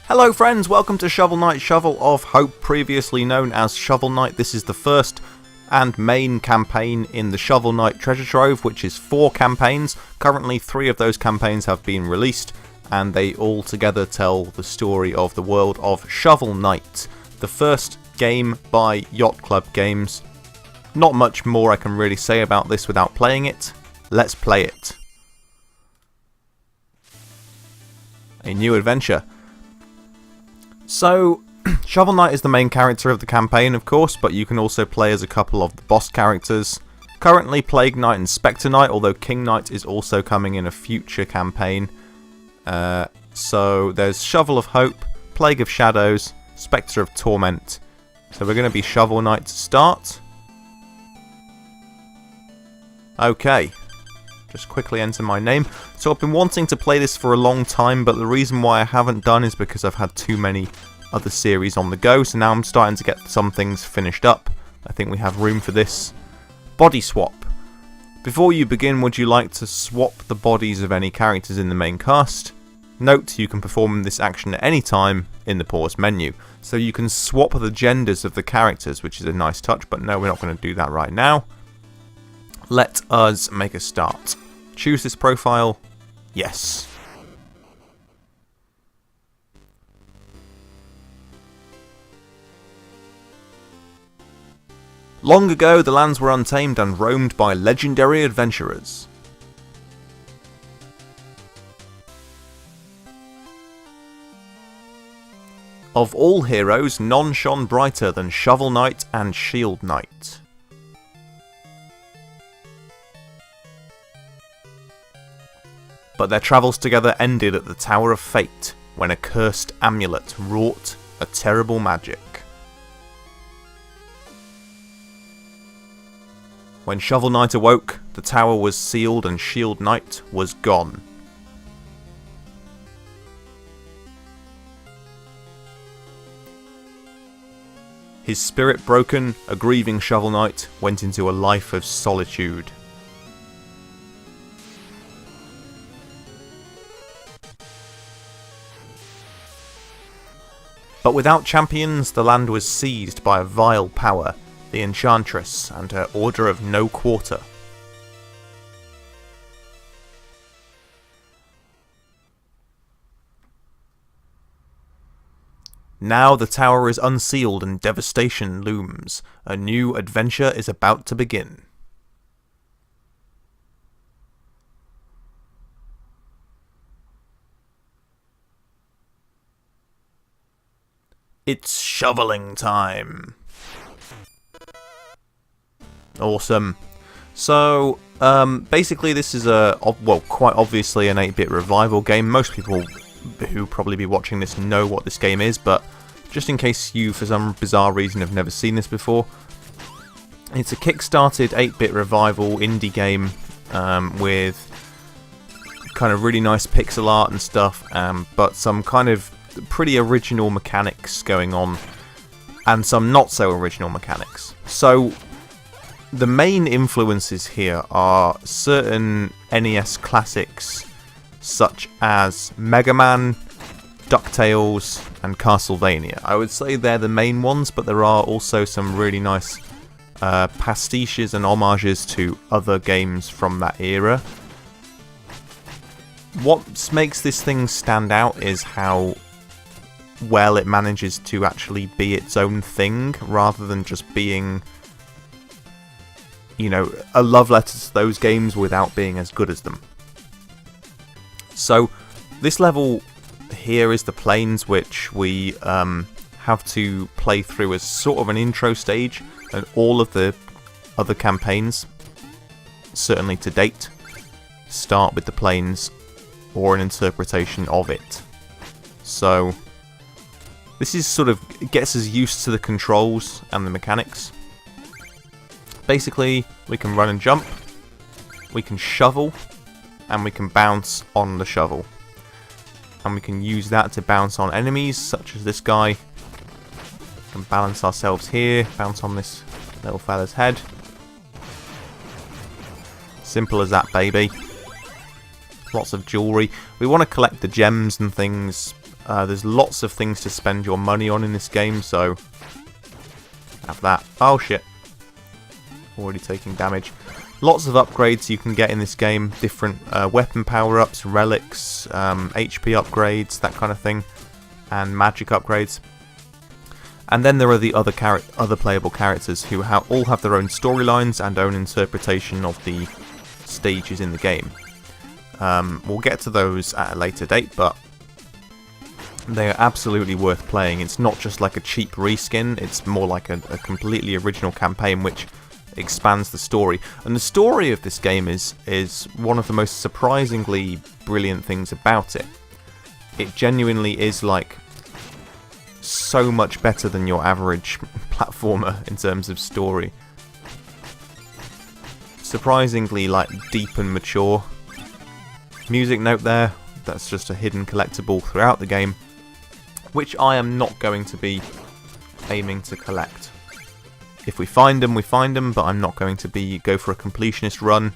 Hello friends, welcome to Shovel Knight Shovel of Hope, previously known as Shovel Knight. This is the first and main campaign in the Shovel Knight Treasure Trove, which is 4 campaigns. Currently 3 of those campaigns have been released, and they all together tell the story of the world of Shovel Knight. The first game by Yacht Club Games. Not much more I can really say about this without playing it. Let's play it. A new adventure. So, Shovel Knight is the main character of the campaign, of course, but you can also play as a couple of the boss characters. Currently Plague Knight and Spectre Knight, although King Knight is also coming in a future campaign. So there's Shovel of Hope, Plague of Shadows, Spectre of Torment. So we're going to be Shovel Knight to start. Okay. Just quickly enter my name. So I've been wanting to play this for a long time, but the reason why I haven't done is because I've had too many other series on the go, so now I'm starting to get some things finished up. I think we have room for this. Body swap. Before you begin, would you like to swap the bodies of any characters in the main cast? Note, you can perform this action at any time in the pause menu. So you can swap the genders of the characters, which is a nice touch, but no, we're not going to do that right now. Let us make a start. Choose this profile. Yes. Long ago, the lands were untamed and roamed by legendary adventurers. Of all heroes, none shone brighter than Shovel Knight and Shield Knight. But their travels together ended at the Tower of Fate, when a cursed amulet wrought a terrible magic. When Shovel Knight awoke, the tower was sealed and Shield Knight was gone. His spirit broken, a grieving Shovel Knight went into a life of solitude. But without champions, the land was seized by a vile power, the Enchantress and her Order of No Quarter. Now the tower is unsealed and devastation looms. A new adventure is about to begin. It's shoveling time. Awesome. So, basically this is quite obviously an 8-bit revival game. Most people who probably be watching this know what this game is, but just in case you, for some bizarre reason, have never seen this before, it's a kickstarted 8-bit revival indie game with kind of really nice pixel art and stuff, but some kind of pretty original mechanics going on, and some not so original mechanics. So the main influences here are certain NES classics such as Mega Man, DuckTales and Castlevania. I would say they're the main ones, but there are also some really nice pastiches and homages to other games from that era. What makes this thing stand out is how well it manages to actually be its own thing, rather than just being, you know, a love letter to those games without being as good as them. So this level here is the plains, which we have to play through as sort of an intro stage, and all of the other campaigns, certainly to date, start with the plains or an interpretation of it. So this is sort of gets us used to the controls and the mechanics. Basically, we can run and jump, we can shovel, and we can bounce on the shovel. And we can use that to bounce on enemies, such as this guy. We can balance ourselves here, bounce on this little fella's head. Simple as that, baby. Lots of jewellery. We want to collect the gems and things There's lots of things to spend your money on in this game, so have that. Oh shit. Already taking damage. Lots of upgrades you can get in this game. Different weapon power-ups, relics, HP upgrades, that kind of thing. And magic upgrades. And then there are the other playable characters who all have their own storylines and own interpretation of the stages in the game. We'll get to those at a later date, but they are absolutely worth playing. It's not just like a cheap reskin, it's more like a completely original campaign which expands the story. And the story of this game is one of the most surprisingly brilliant things about it. It genuinely is like so much better than your average platformer in terms of story. Surprisingly like deep and mature. Music note there, that's just a hidden collectible throughout the game, which I am not going to be aiming to collect. If we find them, we find them, but I'm not going to go for a completionist run.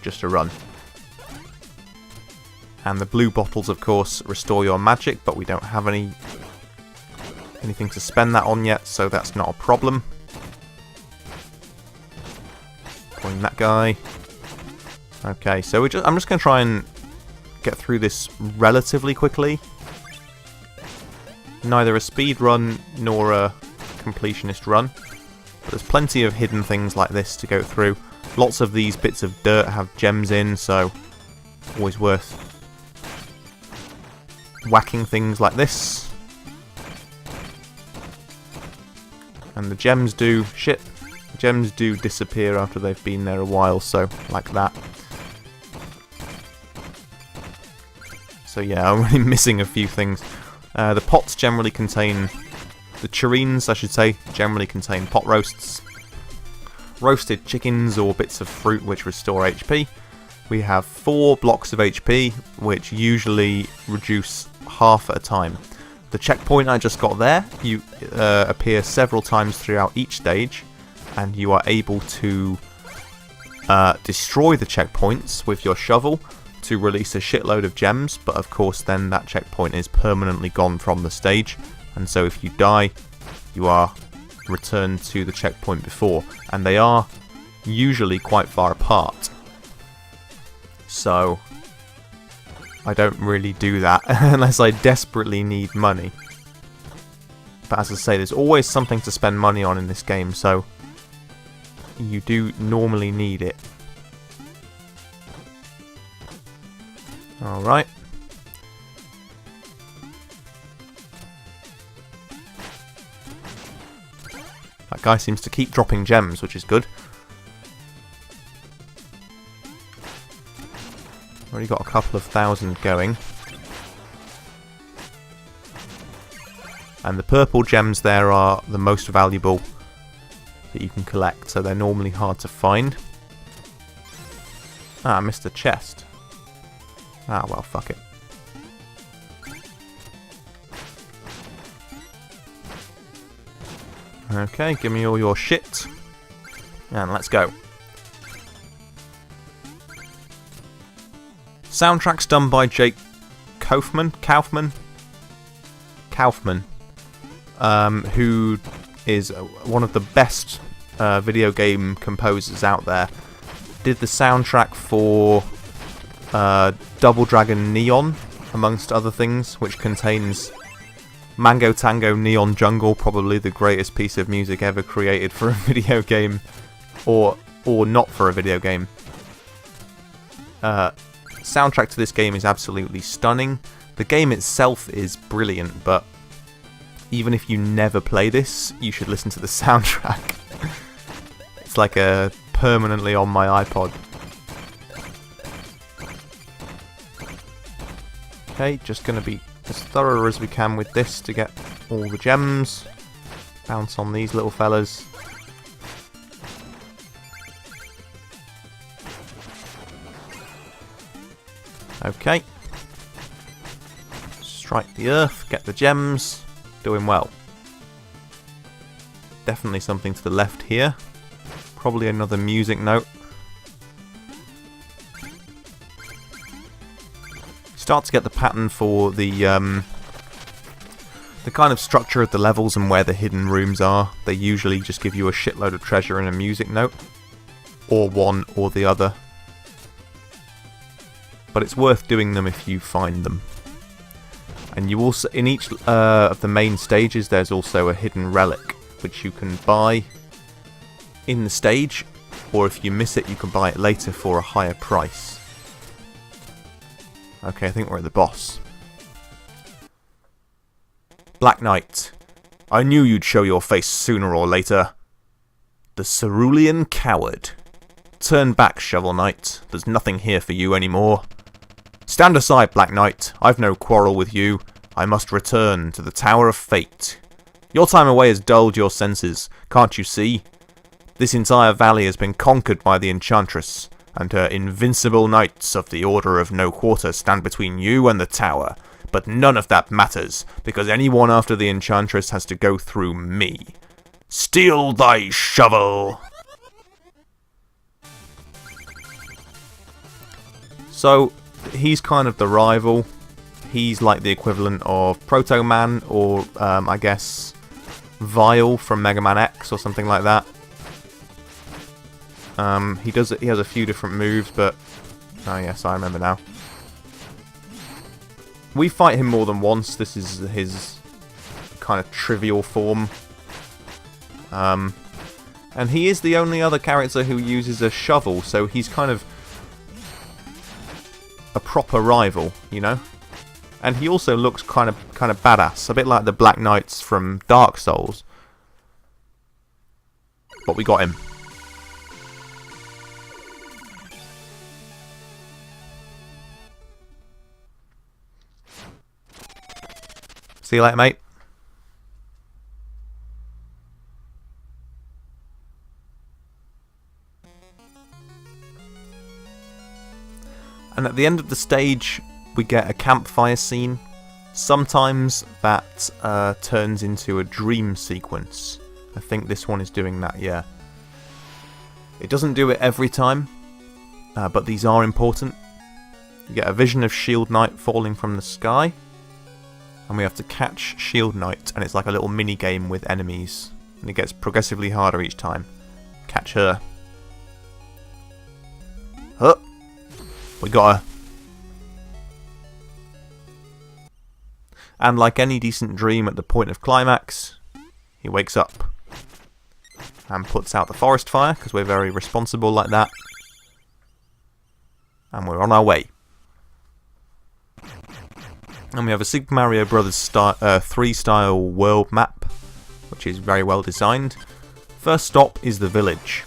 Just a run. And the blue bottles, of course, restore your magic, but we don't have anything to spend that on yet, so that's not a problem. Point that guy. Okay, so I'm just going to try and get through this relatively quickly. Neither a speed run nor a completionist run. But there's plenty of hidden things like this to go through. Lots of these bits of dirt have gems in, so always worth whacking things like this. And the gems do disappear after they've been there a while, so like that. So yeah, I'm really missing a few things. The pots generally contain, the tureens I should say, generally contain pot roasts. Roasted chickens or bits of fruit which restore HP. We have 4 blocks of HP which usually reduce half at a time. The checkpoint I just got there, you appear several times throughout each stage, and you are able to destroy the checkpoints with your shovel to release a shitload of gems, but of course then that checkpoint is permanently gone from the stage, and so if you die, you are returned to the checkpoint before, and they are usually quite far apart. So I don't really do that unless I desperately need money. But as I say, there's always something to spend money on in this game, so you do normally need it. Alright. That guy seems to keep dropping gems, which is good. Already got a couple of thousand going. And the purple gems there are the most valuable that you can collect, so they're normally hard to find. Ah, I missed a chest. Ah, well, fuck it. Okay, give me all your shit. And let's go. Soundtrack's done by Jake Kaufman, who is one of the best video game composers out there. Did the soundtrack for Double Dragon Neon, amongst other things, which contains Mango Tango Neon Jungle, probably the greatest piece of music ever created for a video game, or not for a video game. Soundtrack to this game is absolutely stunning. The game itself is brilliant, but even if you never play this, you should listen to the soundtrack. It's like permanently on my iPod. Okay, just going to be as thorough as we can with this to get all the gems. Bounce on these little fellas. Okay. Strike the earth, get the gems. Doing well. Definitely something to the left here. Probably another music note. start to get the pattern for the kind of structure of the levels and where the hidden rooms are. They usually just give you a shitload of treasure and a music note, or one or the other. But it's worth doing them if you find them. And you also, in each of the main stages, there's also a hidden relic, which you can buy in the stage, or if you miss it, you can buy it later for a higher price. Okay, I think we're at the boss. Black Knight. I knew you'd show your face sooner or later. The Cerulean Coward. Turn back, Shovel Knight. There's nothing here for you anymore. Stand aside, Black Knight. I've no quarrel with you. I must return to the Tower of Fate. Your time away has dulled your senses, can't you see? This entire valley has been conquered by the Enchantress, and her invincible knights of the Order of No Quarter stand between you and the tower. But none of that matters, because anyone after the Enchantress has to go through me. Steal thy shovel! So, he's kind of the rival. He's like the equivalent of Proto Man, or I guess Vile from Mega Man X or something like that. He has a few different moves, but oh yes, I remember now. We fight him more than once. This is his kind of trivial form. And he is the only other character who uses a shovel, so he's kind of a proper rival, you know? And he also looks kind of badass, a bit like the Black Knights from Dark Souls. But we got him. See you later, mate. And at the end of the stage, we get a campfire scene. Sometimes that turns into a dream sequence. I think this one is doing that, yeah. It doesn't do it every time, but these are important. You get a vision of Shield Knight falling from the sky, and we have to catch Shield Knight, and it's like a little mini game with enemies, and it gets progressively harder each time. Catch her. Huh. We got her. And like any decent dream at the point of climax, he wakes up and puts out the forest fire, because we're very responsible like that. And we're on our way. And we have a Super Mario Bros. 3 style world map, which is very well designed. First stop is the village.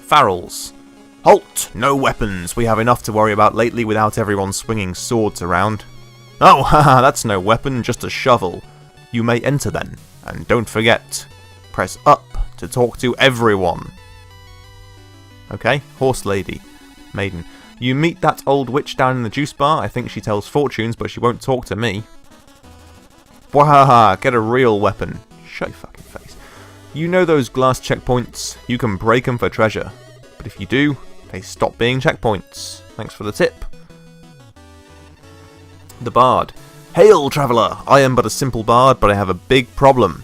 Farrells. Halt! No weapons! We have enough to worry about lately without everyone swinging swords around. Oh, haha, that's no weapon, just a shovel. You may enter then, and don't forget, press up to talk to everyone. Okay, Horse Lady. Maiden. You meet that old witch down in the juice bar. I think she tells fortunes, but she won't talk to me. Wahaha, get a real weapon. Shut your fucking face. You know those glass checkpoints? You can break them for treasure. But if you do, they stop being checkpoints. Thanks for the tip. The Bard. Hail, traveller! I am but a simple bard, but I have a big problem.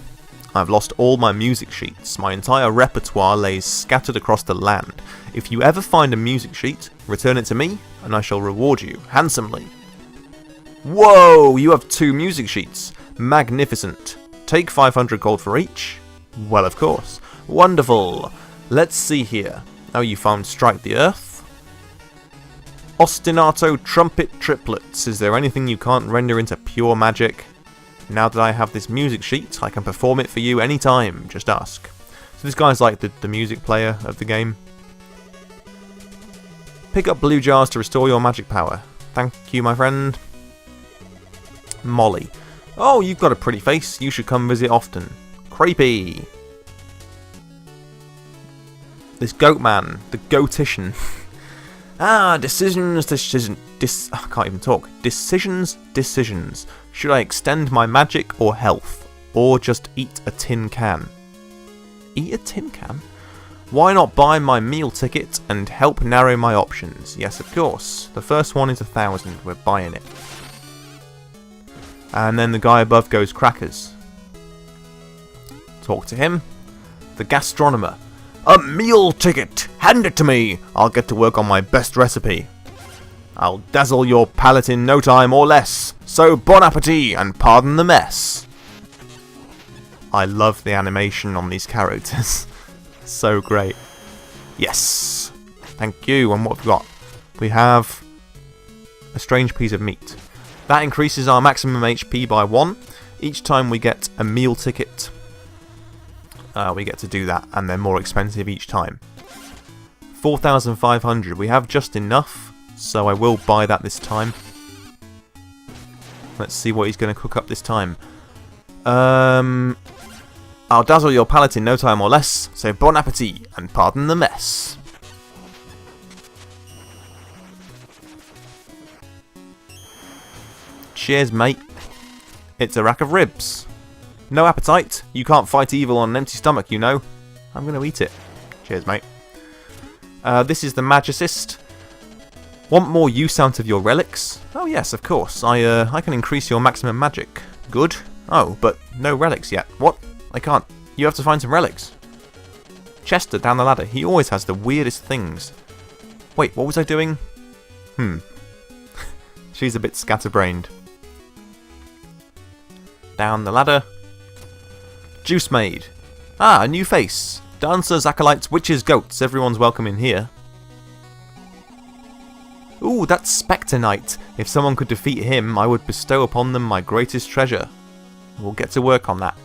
I've lost all my music sheets. My entire repertoire lays scattered across the land. If you ever find a music sheet, return it to me, and I shall reward you handsomely. Whoa! You have 2 music sheets. Magnificent. Take 500 gold for each? Well, of course. Wonderful. Let's see here. Oh, you found Strike the Earth? Ostinato Trumpet Triplets. Is there anything you can't render into pure magic? Now that I have this music sheet, I can perform it for you anytime. Just ask. So this guy's like the music player of the game. Pick up blue jars to restore your magic power. Thank you, my friend. Molly. Oh, you've got a pretty face. You should come visit often. Creepy. This goat man. The goatician. Decisions. I can't even talk. Decisions. Should I extend my magic or health? Or just eat a tin can? Eat a tin can? Why not buy my meal ticket and help narrow my options? Yes, of course. The first one is 1,000. We're buying it. And then the guy above goes crackers. Talk to him. The gastronomer. A meal ticket! Hand it to me! I'll get to work on my best recipe. I'll dazzle your palate in no time or less. So bon appetit and pardon the mess. I love the animation on these characters. So great. Yes. Thank you. And what have we got? We have a strange piece of meat. That increases our maximum HP by 1. Each time we get a meal ticket, we get to do that, and they're more expensive each time. 4,500. We have just enough, so I will buy that this time. Let's see what he's going to cook up this time. I'll dazzle your palate in no time or less, so bon appetit and pardon the mess. Cheers, mate. It's a rack of ribs. No appetite. You can't fight evil on an empty stomach, you know. I'm going to eat it. Cheers, mate. This is the Magicist. Want more use out of your relics? Oh yes, of course. I can increase your maximum magic. Good. Oh, but no relics yet. What? I can't. You have to find some relics. Chester down the ladder. He always has the weirdest things. Wait, what was I doing? She's a bit scatterbrained. Down the ladder. Juice Maid. Ah, a new face. Dancers, acolytes, witches, goats. Everyone's welcome in here. Ooh, that's Spectre Knight. If someone could defeat him, I would bestow upon them my greatest treasure. We'll get to work on that.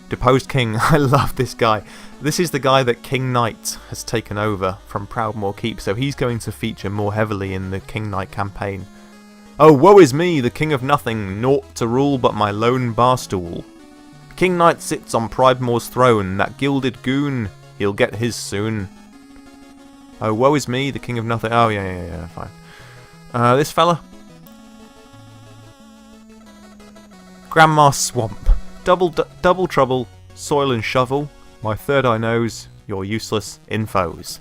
Deposed King. I love this guy. This is the guy that King Knight has taken over from Proudmoore Keep, so he's going to feature more heavily in the King Knight campaign. Oh, woe is me, the king of nothing, naught to rule but my lone barstool. King Knight sits on Pridemoor's throne, that gilded goon, he'll get his soon. Oh, woe is me, the king of nothing. Oh, yeah, fine. This fella? Grandma Swamp. Double trouble, soil and shovel. My third eye knows, you're useless infos.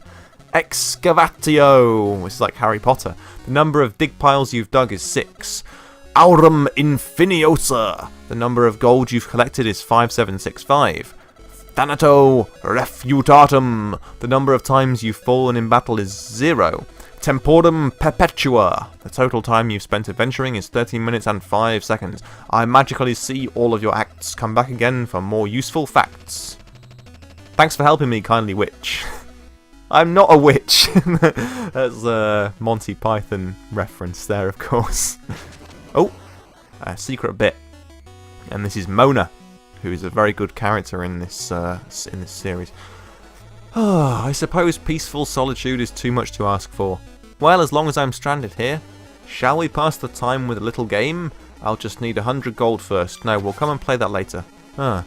Excavatio! It's like Harry Potter. The number of dig piles you've dug is 6. Aurum infiniosa! The number of gold you've collected is 5765. Thanato refutatum! The number of times you've fallen in battle is 0. Temporum perpetua! The total time you've spent adventuring is 13 minutes and 5 seconds. I magically see all of your acts. Come back again for more useful facts. Thanks for helping me, kindly witch. I'm not a witch. That's a Monty Python reference there, of course. Oh, a secret bit. And this is Mona, who is a very good character in this series. Oh, I suppose peaceful solitude is too much to ask for. Well, as long as I'm stranded here, shall we pass the time with a little game? I'll just need 100 gold first. No, we'll come and play that later. Ah,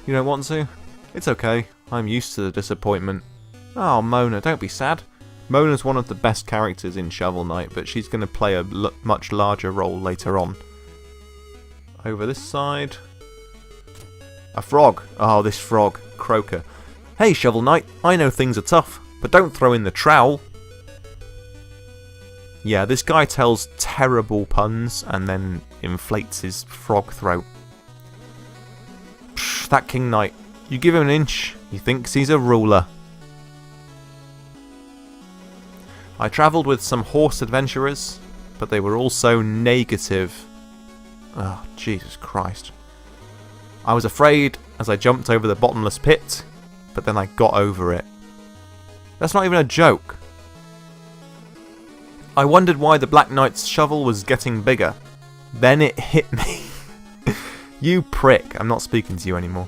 you don't want to? It's okay. I'm used to the disappointment. Oh, Mona, don't be sad. Mona's one of the best characters in Shovel Knight, but she's going to play a much larger role later on. Over this side. A frog. Oh, this frog. Croaker. Hey, Shovel Knight, I know things are tough, but don't throw in the trowel. Yeah, this guy tells terrible puns and then inflates his frog throat. Psh, that King Knight. You give him an inch, he thinks he's a ruler. I travelled with some horse adventurers, but they were all so negative. Oh, Jesus Christ. I was afraid as I jumped over the bottomless pit, but then I got over it. That's not even a joke. I wondered why the Black Knight's shovel was getting bigger. Then it hit me. You prick. I'm not speaking to you anymore.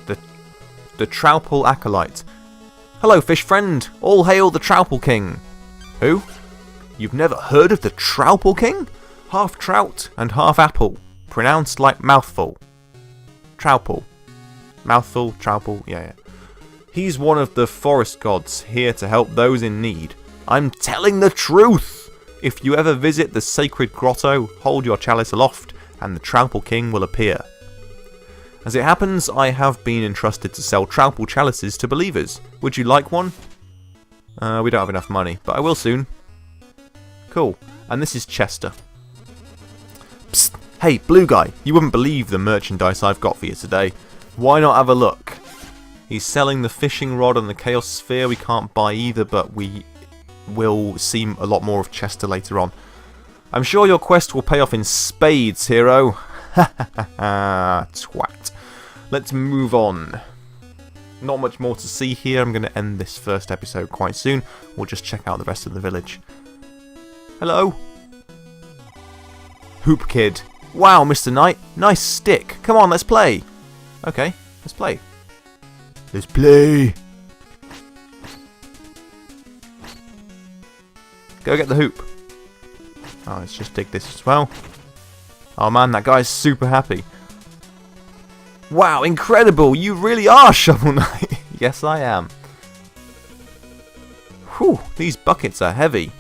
The Troupple Acolyte. Hello, fish friend. All hail the Troupple King. Who? You've never heard of the Troupple King? Half trout and half apple. Pronounced like mouthful. Troupple. Mouthful, Troupple, yeah. He's one of the forest gods, here to help those in need. I'm telling the truth! If you ever visit the sacred grotto, hold your chalice aloft, and the Troupple King will appear. As it happens, I have been entrusted to sell Trowel chalices to believers. Would you like one? We don't have enough money, but I will soon. Cool. And this is Chester. Psst! Hey, blue guy, you wouldn't believe the merchandise I've got for you today. Why not have a look? He's selling the fishing rod and the Chaos Sphere. We can't buy either, but we will see a lot more of Chester later on. I'm sure your quest will pay off in spades, hero. Ha ha ha ha, twat. Let's move on. Not much more to see here. I'm going to end this first episode quite soon. We'll just check out the rest of the village. Hello? Hoop Kid. Wow, Mr. Knight. Nice stick. Come on, let's play. Okay, let's play. Let's play. Go get the hoop. Oh, let's just dig this as well. Oh man, that guy's super happy. Wow, incredible! You really are Shovel Knight! Yes, I am. Whew, these buckets are heavy.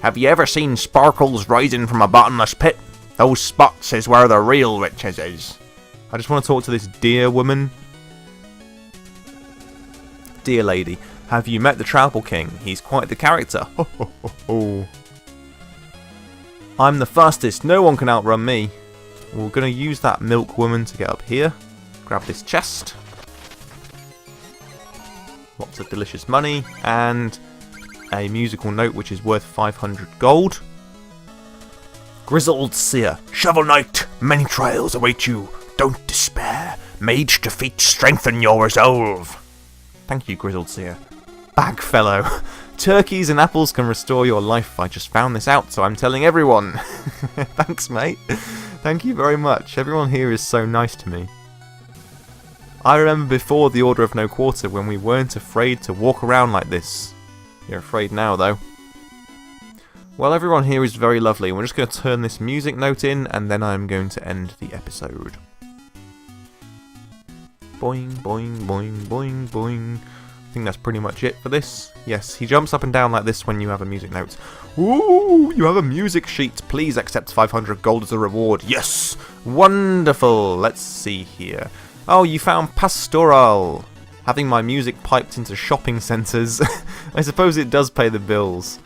Have you ever seen sparkles rising from a bottomless pit? Those spots is where the real riches is. I just want to talk to this dear woman. Dear lady, have you met the Trowel King? He's quite the character. Ho, ho, ho, ho. I'm the fastest. No one can outrun me. We're going to use that milk woman to get up here. Grab this chest. Lots of delicious money. And a musical note which is worth 500 gold. Grizzled Seer. Shovel Knight, many trials await you. Don't despair. Mage defeat strengthen your resolve. Thank you, Grizzled Seer. Bag fellow. Turkeys and apples can restore your life. I just found this out, so I'm telling everyone. Thanks, mate. Thank you very much. Everyone here is so nice to me. I remember before the Order of No Quarter when we weren't afraid to walk around like this. You're afraid now, though. Well, everyone here is very lovely. We're just going to turn this music note in, and then I'm going to end the episode. Boing, boing, boing, boing, boing. I think that's pretty much it for this. Yes, he jumps up and down like this when you have a music note. Ooh, you have a music sheet. Please accept 500 gold as a reward. Yes! Wonderful! Let's see here. Oh, you found Pastoral. Having my music piped into shopping centres. I suppose it does pay the bills.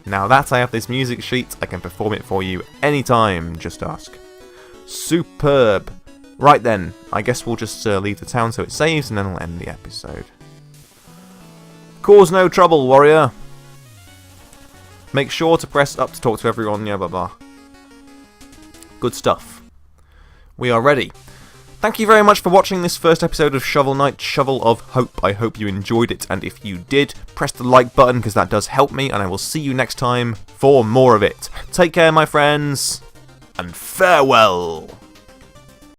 Now that I have this music sheet, I can perform it for you anytime. Just ask. Superb! Right then, I guess we'll just leave the town so it saves and then we'll end the episode. Cause no trouble, warrior. Make sure to press up to talk to everyone, yeah, blah blah. Good stuff. We are ready. Thank you very much for watching this first episode of Shovel Knight, Shovel of Hope. I hope you enjoyed it, and if you did, press the like button because that does help me, and I will see you next time for more of it. Take care, my friends, and farewell!